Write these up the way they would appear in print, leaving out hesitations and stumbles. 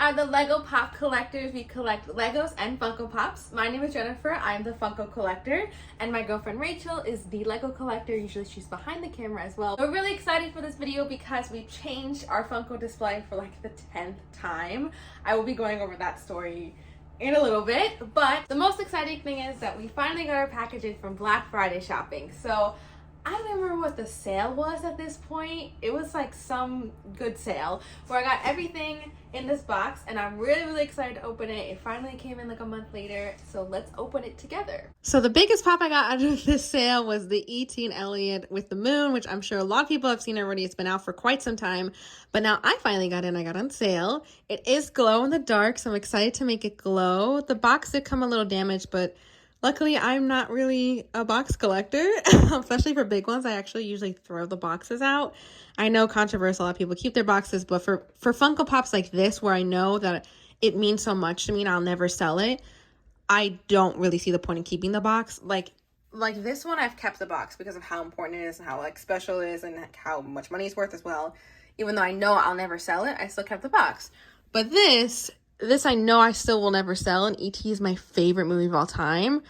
are the Lego Pop Collectors. We collect Legos and Funko Pops. My name is Jennifer. I'm the Funko Collector. And my girlfriend Rachel is the Lego Collector. Usually she's behind the camera as well. We're really excited for this video because we changed our Funko display for like the 10th time. I will be going over that story in a little bit. But the most exciting thing is that we finally got our packages from Black Friday shopping. So I don't remember what the sale was at this point. It was like some good sale where I got everything in this box and I'm really excited to open it. It finally came in like a month later, so let's open it together. So the biggest pop I got out of this sale was the E.T and Elliot with the moon, which I'm sure a lot of people have seen already. It's been out for quite some time, but now I finally got in. I got on sale. It is glow in the dark, so I'm excited to make it glow. The box did come a little damaged, but luckily, I'm not really a box collector, especially for big ones. I actually usually throw the boxes out. I know controversial, a lot of people keep their boxes, but for Funko Pops like this, where I know that it means so much to me and I'll never sell it, I don't really see the point in keeping the box. Like this one, I've kept the box because of how important it is and how like special it is and how much money it's worth as well. Even though I know I'll never sell it, I still kept the box. But this I know I still will never sell, and E.T. is my favorite movie of all time.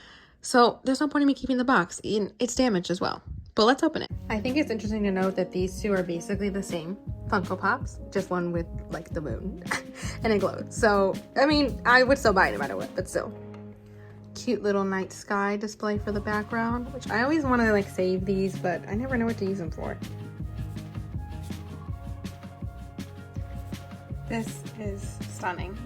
So there's no point in me keeping the box. It's damaged as well. But let's open it. I think it's interesting to note that these two are basically the same Funko Pops, just one with like the moon and it glows. So, I mean, I would still buy it no matter what, but still. Cute little night sky display for the background, which I always want to like save these, but I never know what to use them for. This is stunning.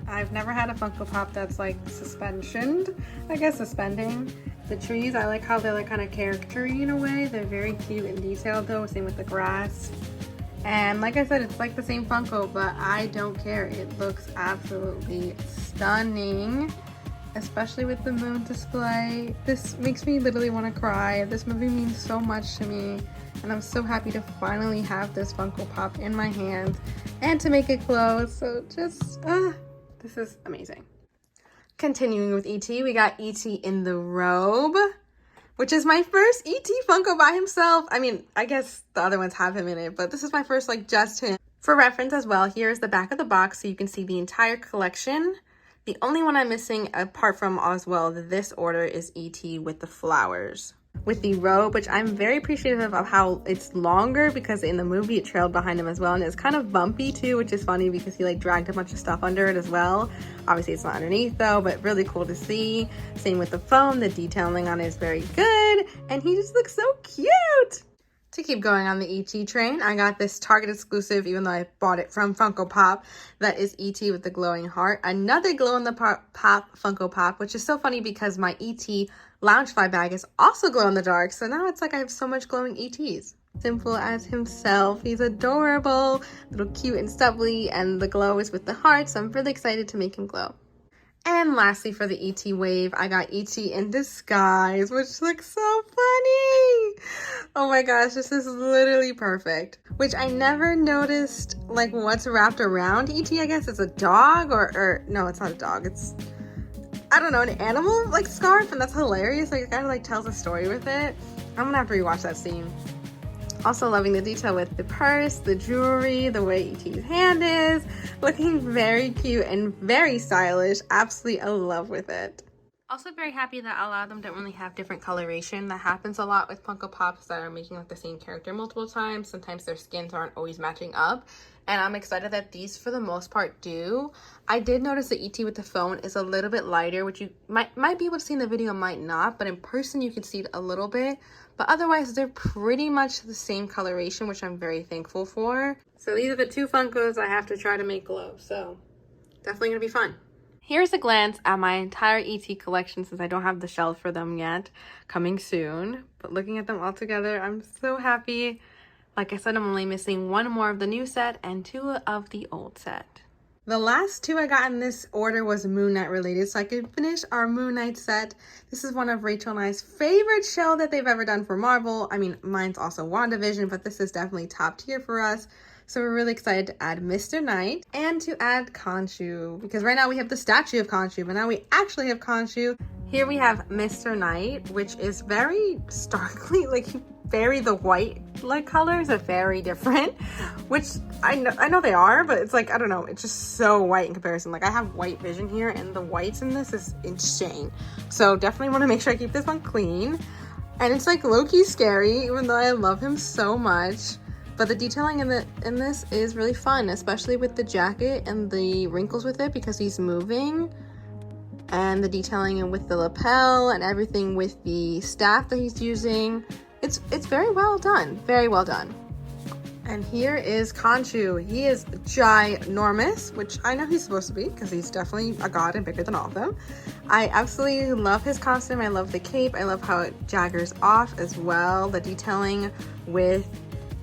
I've never had a Funko Pop that's like suspended, I guess suspending. The trees, I like how they're like kind of character-y in a way. They're very cute and detailed though, same with the grass. And like I said, it's like the same Funko, but I don't care. It looks absolutely stunning, especially with the moon display. This makes me literally want to cry. This movie means so much to me, and I'm so happy to finally have this Funko Pop in my hands and to make it glow. So just, this is amazing. Continuing with E.T., we got E.T. in the robe, which is my first E.T. Funko by himself. I mean, I guess the other ones have him in it, but this is my first, like, just him. For reference as well, here's the back of the box so you can see the entire collection. The only one I'm missing, apart from as well this order, is E.T. with the flowers. With the robe, which I'm very appreciative of how it's longer, because in the movie it trailed behind him as well, and it's kind of bumpy too, which is funny because he like dragged a bunch of stuff under it as well. Obviously it's not underneath though, but really cool to see. Same with the foam, the detailing on it is very good, and he just looks so cute. To keep going on the E.T. train, I got this Target exclusive, even though I bought it from Funko Pop, that is E.T. with the glowing heart. Another glow in the pop Funko Pop, which is so funny because my E.T. Loungefly bag is also glow in the dark, so now it's like I have so much glowing ETs. Simple as himself. He's adorable, little cute and stubbly, and the glow is with the heart, so I'm really excited to make him glow. And lastly, for the E.T. wave, I got E.T. in disguise, which looks so funny. Oh my gosh, this is literally perfect. Which I never noticed, like, what's wrapped around E.T. I guess it's a dog, or no, it's not a dog. It's, I don't know, an animal, like, scarf, and that's hilarious. Like, it kind of, like, tells a story with it. I'm gonna have to rewatch that scene. Also loving the detail with the purse, the jewelry, the way E.T.'s hand is. Looking very cute and very stylish. Absolutely in love with it. Also very happy that a lot of them don't really have different coloration. That happens a lot with Funko Pops that are making like the same character multiple times. Sometimes their skins aren't always matching up. And I'm excited that these for the most part do. I did notice the E.T. with the phone is a little bit lighter, which you might be able to see in the video, might not. But in person you can see it a little bit. But otherwise, they're pretty much the same coloration, which I'm very thankful for. So these are the two Funkos I have to try to make glow. So definitely going to be fun. Here's a glance at my entire E.T. collection, since I don't have the shelf for them yet. Coming soon. But looking at them all together, I'm so happy. Like I said, I'm only missing one more of the new set and two of the old set. The last two I got in this order was Moon Knight related, so I could finish our Moon Knight set. This is one of Rachel and I's favorite show that they've ever done for Marvel. I mean, mine's also WandaVision, but this is definitely top tier for us. So we're really excited to add Mr. Knight and to add Khonshu, because right now we have the statue of Khonshu, but now we actually have Khonshu. Here we have Mr. Knight, which is very starkly, like very the white like colors are very different, which I know they are, but it's like, I don't know, it's just so white in comparison. Like I have white vision here and the whites in this is insane. So definitely want to make sure I keep this one clean. And it's like low-key scary, even though I love him so much. But the detailing in this is really fun, especially with the jacket and the wrinkles with it because he's moving. And the detailing and with the lapel and everything with the staff that he's using. It's very well done, very well done. And here is Conchu. He is ginormous, which I know he's supposed to be because he's definitely a god and bigger than all of them. I absolutely love his costume. I love the cape. I love how it jaggers off as well. The detailing with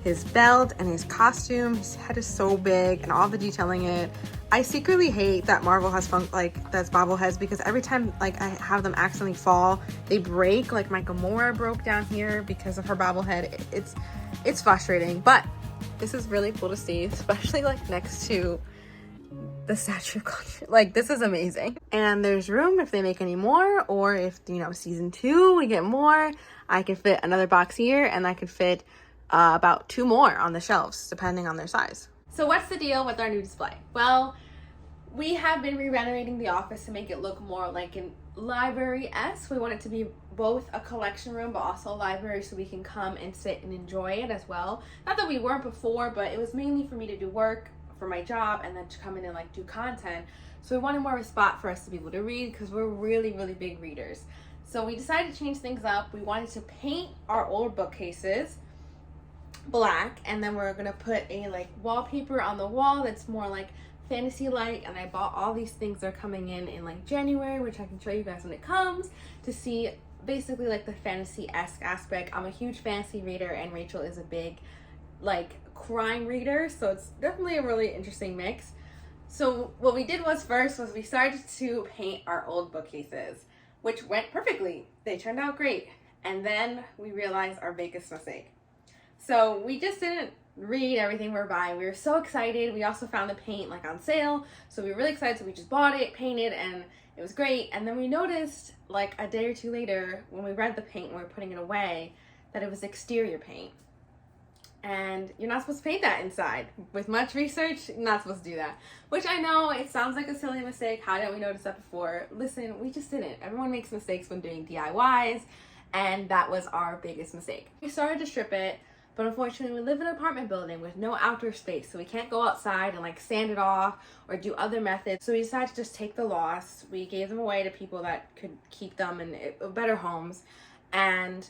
his belt and his costume. His head is so big and all the detailing in it. I secretly hate that Marvel has that's bobbleheads because every time like I have them accidentally fall, they break. Like my Gamora broke down here because of her bobblehead. It's frustrating, but this is really cool to see, especially like next to the Statue of Conchu. Like this is amazing. And there's room if they make any more, or if, you know, season 2 we get more, I could fit another box here and I could fit about 2 more on the shelves depending on their size. So what's the deal with our new display? Well, we have been re-renovating the office to make it look more like a library-esque. We want it to be both a collection room but also a library so we can come and sit and enjoy it as well. Not that we weren't before, but it was mainly for me to do work for my job and then to come in and like do content. So we wanted more of a spot for us to be able to read because we're really, really big readers. So we decided to change things up. We wanted to paint our old bookcases black, and then we're gonna put a like wallpaper on the wall that's more like fantasy like, and I bought all these things that are coming in like January, which I can show you guys when it comes, to see basically like the fantasy-esque aspect. I'm a huge fantasy reader and Rachel is a big like crime reader, so it's definitely a really interesting mix. So what we did was we started to paint our old bookcases, which went perfectly. They turned out great. And then we realized our biggest mistake. So we just didn't read everything we were buying. We were so excited. We also found the paint like on sale, so we were really excited. So we just bought it, painted, and it was great. And then we noticed like a day or 2 later when we read the paint and we were putting it away that it was exterior paint. And you're not supposed to paint that inside. With much research, you're not supposed to do that. Which I know, it sounds like a silly mistake. How didn't we notice that before? Listen, we just didn't. Everyone makes mistakes when doing DIYs, and that was our biggest mistake. We started to strip it, but unfortunately we live in an apartment building with no outdoor space, so we can't go outside and like sand it off or do other methods. So we decided to just take the loss. We gave them away to people that could keep them in better homes, and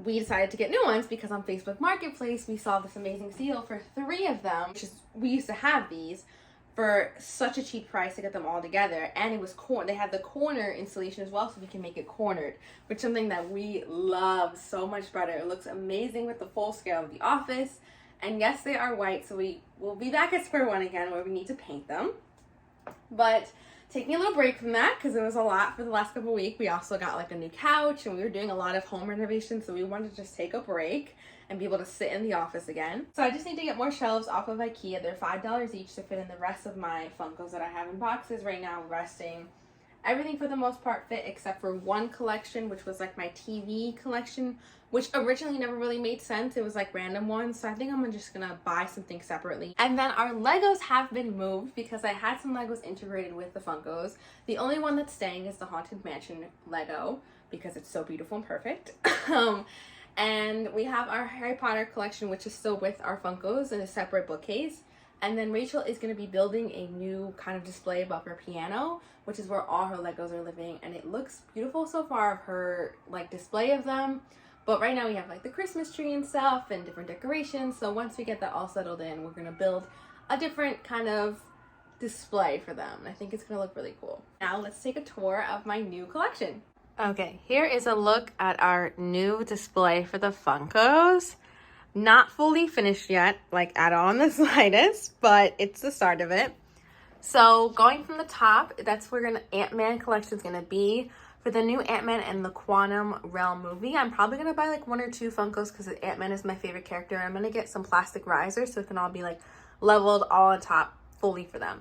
we decided to get new ones because on Facebook Marketplace we saw this amazing deal for 3 of them, which is, we used to have these for such a cheap price to get them all together, and it was they had the corner installation as well, so we can make it cornered, which is something that we love so much better. It looks amazing with the full scale of the office, and yes, they are white, so we will be back at square one again where we need to paint them. But taking a little break from that because it was a lot for the last couple of weeks. We also got like a new couch and we were doing a lot of home renovations, so we wanted to just take a break and be able to sit in the office again. So I just need to get more shelves off of IKEA. They're $5 each to fit in the rest of my Funkos that I have in boxes right now resting. Everything for the most part fit except for one collection, which was like my TV collection, which originally never really made sense. It was like random ones, so I think I'm just gonna buy something separately. And then our Legos have been moved because I had some Legos integrated with the Funkos. The only one that's staying is the Haunted Mansion Lego because it's so beautiful and perfect. And we have our Harry Potter collection, which is still with our Funkos in a separate bookcase. And then Rachel is going to be building a new kind of display above her piano, which is where all her Legos are living. And it looks beautiful so far of her like display of them. But right now we have like the Christmas tree and stuff and different decorations. So once we get that all settled in, we're going to build a different kind of display for them. I think it's going to look really cool. Now let's take a tour of my new collection. Okay, here is a look at our new display for the Funkos. Not fully finished yet, like at all in the slightest, but it's the start of it. So going from the top, that's where Ant-Man collection is gonna be. For the new Ant-Man and the Quantum Realm movie, I'm probably gonna buy like 1 or 2 Funkos because Ant-Man is my favorite character. I'm gonna get some plastic risers so it can all be like leveled all on top fully for them.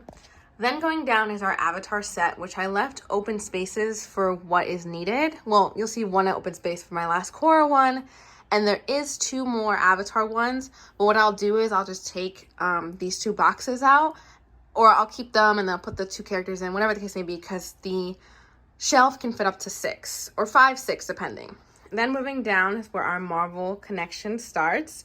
Then going down is our Avatar set, which I left open spaces for what is needed. Well, you'll see one open space for my last Korra one, And there is 2 more Avatar ones, but what I'll do is I'll just take these 2 boxes out, or I'll keep them and I'll put the 2 characters in, whatever the case may be, because the shelf can fit up to 6 or 5, 6 depending. And then moving down is where our Marvel connection starts.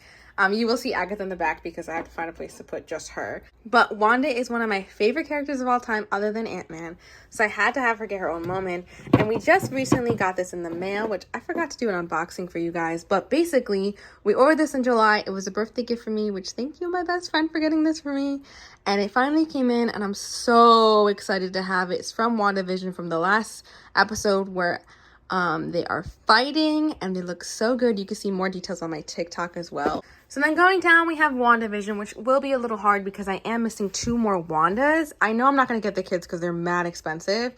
You will see Agatha in the back because I have to find a place to put just her. But Wanda is one of my favorite characters of all time other than Ant-Man. So I had to have her get her own moment. And we just recently got this in the mail, which I forgot to do an unboxing for you guys. But basically, we ordered this in July. It was a birthday gift for me, which thank you, my best friend, for getting this for me. And it finally came in and I'm so excited to have it. It's from WandaVision, from the last episode where they are fighting and they look so good. You can see more details on my TikTok as well. So then going down, we have WandaVision, which will be a little hard because I am missing 2 more Wandas. I know I'm not going to get the kids because they're mad expensive,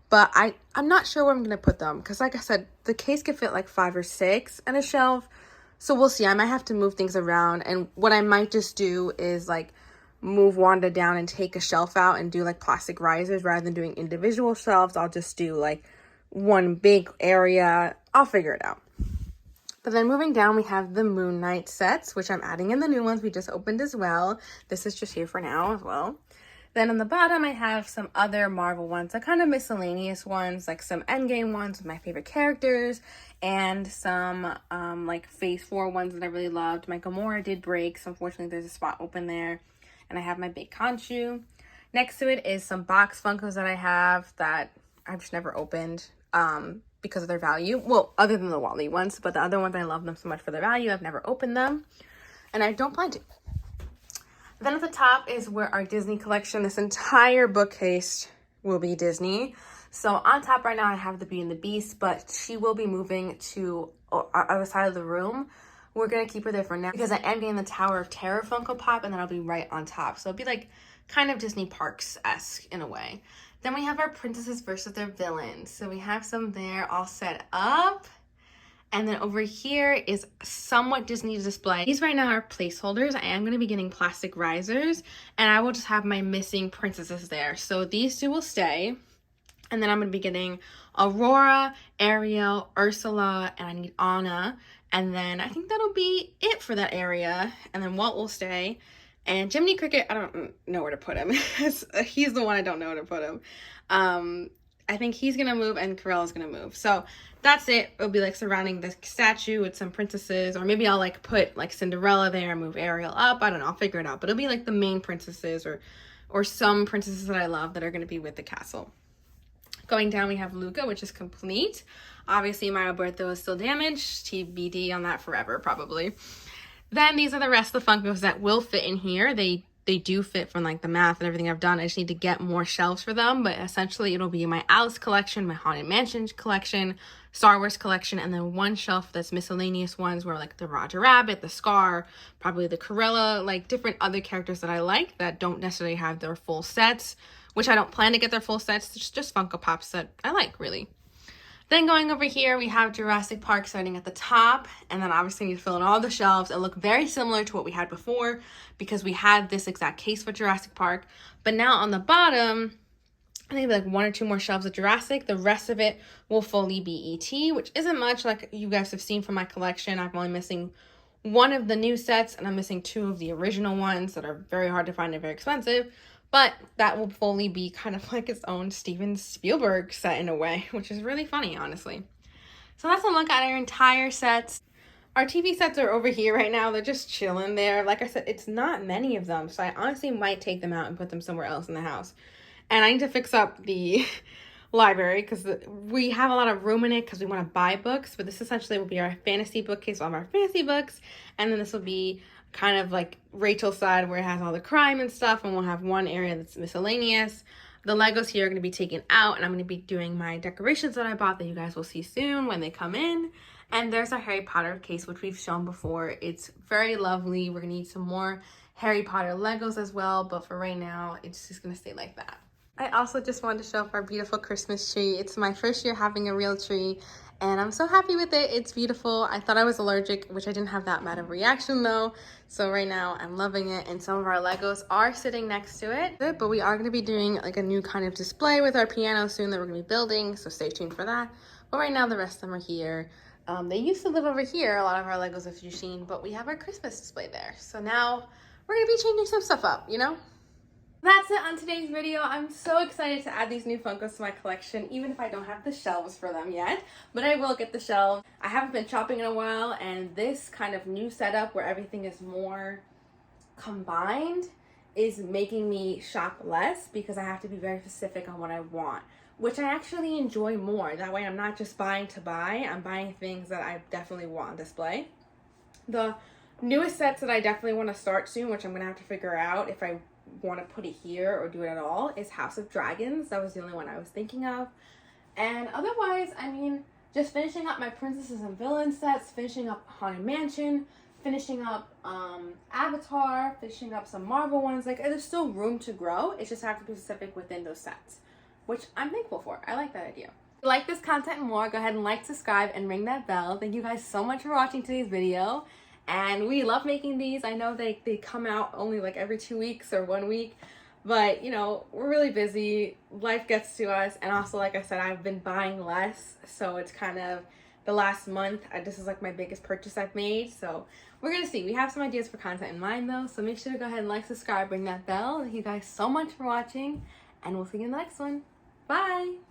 but I'm not sure where I'm going to put them because, like I said, the case could fit like 5 or 6 on a shelf. So we'll see. I might have to move things around, and what I might just do is like move Wanda down and take a shelf out and do like plastic risers rather than doing individual shelves. I'll just do like one big area. I'll figure it out. But then moving down, we have the Moon Knight sets, which I'm adding in the new ones we just opened as well. This is just here for now as well. Then on the bottom, I have some other Marvel ones, the kind of miscellaneous ones, like some Endgame ones with my favorite characters, and some like Phase 4 ones that I really loved. My Gamora did break, so unfortunately there's a spot open there. And I have my big Khonshu. Next to it is some box Funkos that I have that I've just never opened because of their value. Well, other than the Wally ones, but the other ones, I love them so much for their value. I've never opened them, and I don't plan to. Then at the top is where our Disney collection, this entire bookcase will be Disney. So on top right now, I have the Beauty and the Beast, but she will be moving to our other side of the room. We're going to keep her there for now because I am getting the Tower of Terror Funko Pop, and then I'll be right on top. So it'll be like kind of Disney Parks-esque in a way. Then we have our princesses versus their villains. So we have some there all set up. And then over here is somewhat Disney display. These right now are placeholders. I am going to be getting plastic risers, and I will just have my missing princesses there. So these 2 will stay. And then I'm going to be getting Aurora, Ariel, Ursula, and I need Anna. And then I think that'll be it for that area. And then Walt will stay. And Jiminy Cricket, I don't know where to put him. He's the one I don't know where to put him. I think he's going to move and Corella's going to move. So that's it. It'll be like surrounding the statue with some princesses. Or maybe I'll like put like Cinderella there and move Ariel up. I don't know. I'll figure it out. But it'll be like the main princesses or some princesses that I love that are going to be with the castle. Going down, we have Luca, which is complete. Obviously, my Alberto is still damaged. TBD on that forever, probably. Then these are the rest of the Funkos that will fit in here. They do fit from like the math and everything I've done. I just need to get more shelves for them. But essentially, it'll be my Alice collection, my Haunted Mansion collection, Star Wars collection, and then one shelf that's miscellaneous ones where like the Roger Rabbit, the Scar, probably the Cruella, like different other characters that I like that don't necessarily have their full sets, which I don't plan to get their full sets. It's just Funko Pops that I like, really. Then going over here, we have Jurassic Park starting at the top, and then obviously you fill in all the shelves. It look very similar to what we had before because we had this exact case for Jurassic Park. But now on the bottom, I think like 1 or 2 more shelves of Jurassic. The rest of it will fully be E.T, which isn't much like you guys have seen from my collection. I'm only missing 1 of the new sets, and I'm missing 2 of the original ones that are very hard to find and very expensive. But that will fully be kind of like its own Steven Spielberg set in a way, which is really funny, honestly. So that's a look at our entire sets. Our TV sets are over here right now. They're just chilling there. Like I said, it's not many of them, so I honestly might take them out and put them somewhere else in the house. And I need to fix up the library because we have a lot of room in it because we want to buy books. But this essentially will be our fantasy bookcase, all of our fantasy books. And then this will be kind of like Rachel's side where it has all the crime and stuff, and we'll have one area that's miscellaneous. The Legos here are going to be taken out, and I'm going to be doing my decorations that I bought that you guys will see soon when they come in. And there's our Harry Potter case, which we've shown before. It's very lovely. We're going to need some more Harry Potter Legos as well, but for right now, it's just going to stay like that. I also just wanted to show off our beautiful Christmas tree. It's my first year having a real tree, and I'm so happy with it. It's beautiful. I thought I was allergic, which I didn't have that bad of a reaction though. So right now I'm loving it, and some of our Legos are sitting next to it. But we are going to be doing like a new kind of display with our piano soon that we're going to be building, so stay tuned for that. But right now the rest of them are here. They used to live over here, a lot of our Legos if you've seen, but we have our Christmas display there. So now we're gonna be changing some stuff up, you know? That's it on today's video. I'm so excited to add these new Funkos to my collection, even if I don't have the shelves for them yet, but I will get the shelves. I haven't been shopping in a while, and this kind of new setup where everything is more combined is making me shop less because I have to be very specific on what I want, which I actually enjoy more. That way I'm not just buying to buy, I'm buying things that I definitely want on display. The newest sets that I definitely want to start soon, which I'm going to have to figure out if I want to put it here or do it at all, is House of Dragons. That was the only one I was thinking of. And otherwise, I mean, just finishing up my Princesses and Villains sets, finishing up Haunted Mansion, finishing up Avatar, finishing up some Marvel ones. Like, there's still room to grow. It's just have to be specific within those sets, which I'm thankful for. I like that idea. If you like this content more, go ahead and like, subscribe, and ring that bell. Thank you guys so much for watching today's video. And we love making these. I know they come out only like every 2 weeks or 1 week, but you know, we're really busy. Life gets to us. And also, like I said, I've been buying less. So it's kind of the last month, this is like my biggest purchase I've made. So we're gonna see. We have some ideas for content in mind though. So make sure to go ahead and like, subscribe, ring that bell. Thank you guys so much for watching, and we'll see you in the next one. Bye.